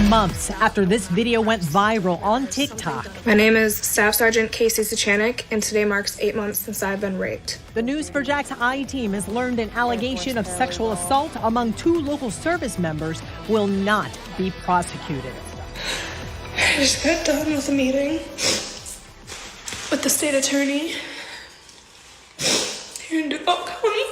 months after this video went viral on TikTok. My name is Staff Sergeant Casey Suchanek, and today marks 8 months since I've been raped. The News for Jack's I-team has learned an allegation of sexual assault among 2 local service members will not be prosecuted. I just got done with a meeting with the state attorney here in Duval County.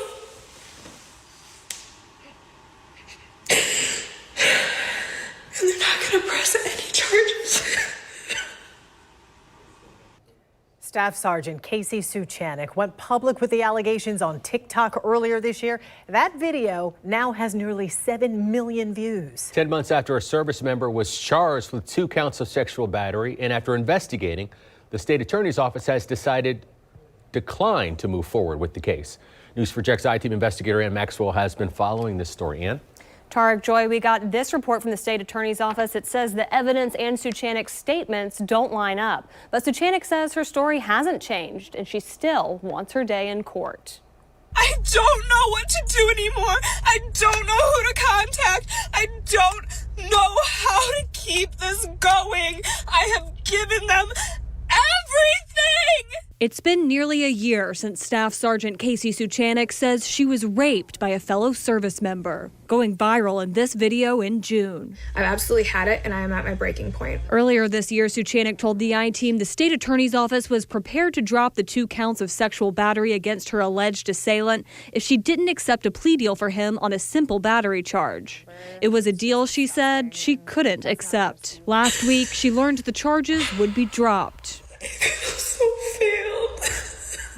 And they're not going to press any charges. Staff Sergeant Casey Suchanek went public with the allegations on TikTok earlier this year. That video now has nearly 7 million views. 10 months after a service member was charged with 2 counts of sexual battery, and after investigating, the state attorney's office has declined to move forward with the case. News for Jack's I-team investigator Ann Maxwell has been following this story. Ann? Tarek, Joy, we got this report from the state attorney's office. It says the evidence and Suchanek's statements don't line up. But Suchanek says her story hasn't changed and she still wants her day in court. I don't know what to do anymore. I don't know who to contact. I don't know how to keep this going. I have given them everything. It's been nearly a year since Staff Sergeant Casey Suchanek says she was raped by a fellow service member, going viral in this video in June. I've absolutely had it, and I am at my breaking point. Earlier this year, Suchanek told the I-team the state attorney's office was prepared to drop the 2 counts of sexual battery against her alleged assailant if she didn't accept a plea deal for him on a simple battery charge. It was a deal, she said, she couldn't accept. Last week, she learned the charges would be dropped. I feel so failed.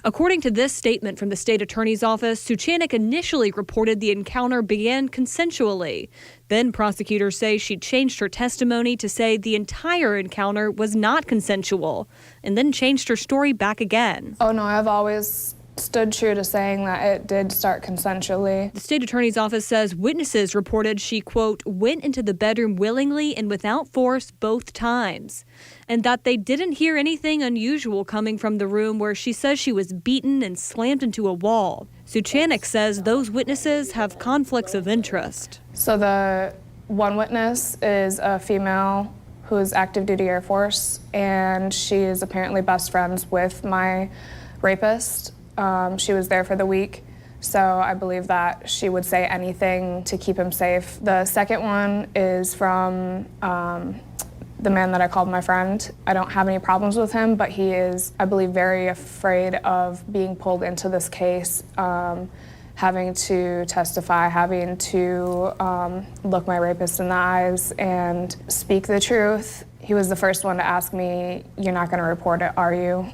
According to this statement from the state attorney's office, Suchanek initially reported the encounter began consensually. Then prosecutors say she changed her testimony to say the entire encounter was not consensual, and then changed her story back again. Oh no, I've always stood true to saying that it did start consensually. The state attorney's office says witnesses reported she, quote, went into the bedroom willingly and without force both times, and that they didn't hear anything unusual coming from the room where she says she was beaten and slammed into a wall. Suchanek says those witnesses have conflicts of interest. So the one witness is a female who is active duty Air Force, and she is apparently best friends with my rapist. She was there for the week, so I believe that she would say anything to keep him safe. The second one is from the man that I called my friend. I don't have any problems with him, but he is, I believe, very afraid of being pulled into this case, having to testify, having to look my rapist in the eyes and speak the truth. He was the first one to ask me, "You're not going to report it, are you?"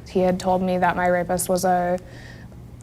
He had told me that my rapist was a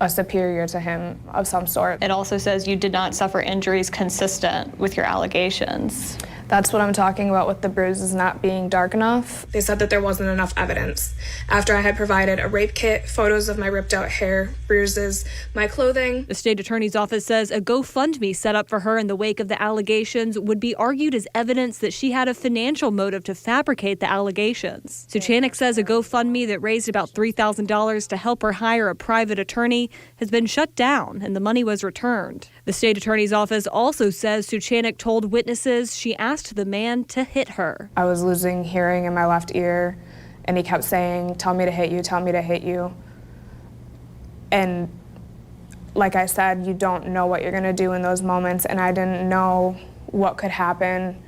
superior to him of some sort. It also says you did not suffer injuries consistent with your allegations. That's what I'm talking about with the bruises not being dark enough. They said that there wasn't enough evidence. After I had provided a rape kit, photos of my ripped out hair, bruises, my clothing. The state attorney's office says a GoFundMe set up for her in the wake of the allegations would be argued as evidence that she had a financial motive to fabricate the allegations. Suchanek says a GoFundMe that raised about $3,000 to help her hire a private attorney has been shut down and the money was returned. The state attorney's office also says Suchanek told witnesses she asked the man to hit her. I was losing hearing in my left ear, and he kept saying, "Tell me to hit you, tell me to hit you." And like I said, you don't know what you're gonna do in those moments, and I didn't know what could happen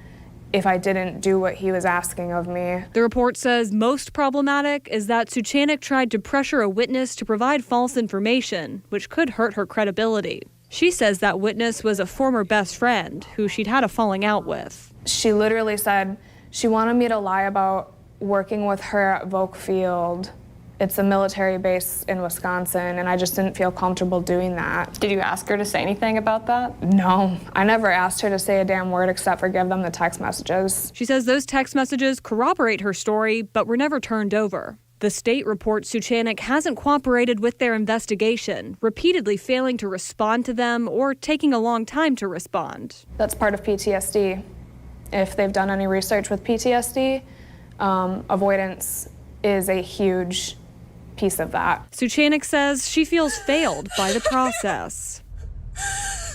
if I didn't do what he was asking of me. The report says most problematic is that Suchanek tried to pressure a witness to provide false information, which could hurt her credibility. She says that witness was a former best friend who she'd had a falling out with. She literally said she wanted me to lie about working with her at Vogue Field. It's a military base in Wisconsin, and I just didn't feel comfortable doing that. Did you ask her to say anything about that? No, I never asked her to say a damn word except for give them the text messages. She says those text messages corroborate her story, but were never turned over. The state reports Suchanek hasn't cooperated with their investigation, repeatedly failing to respond to them or taking a long time to respond. That's part of PTSD. If they've done any research with PTSD, avoidance is a huge piece of that. Suchanek says she feels failed by the process.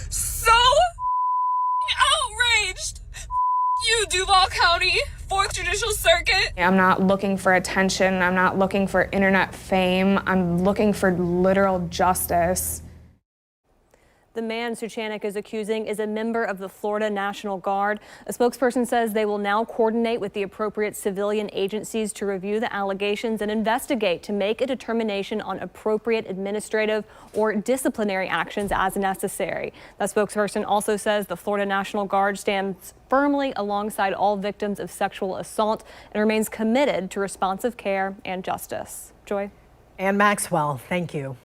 So outraged. You the Duval County 4th Judicial Circuit. I'm not looking for attention. I'm not looking for internet fame. I'm looking for literal justice. The man Suchanek is accusing is a member of the Florida National Guard. A spokesperson says they will now coordinate with the appropriate civilian agencies to review the allegations and investigate to make a determination on appropriate administrative or disciplinary actions as necessary. The spokesperson also says the Florida National Guard stands firmly alongside all victims of sexual assault and remains committed to responsive care and justice. Joy? Ann Maxwell, thank you.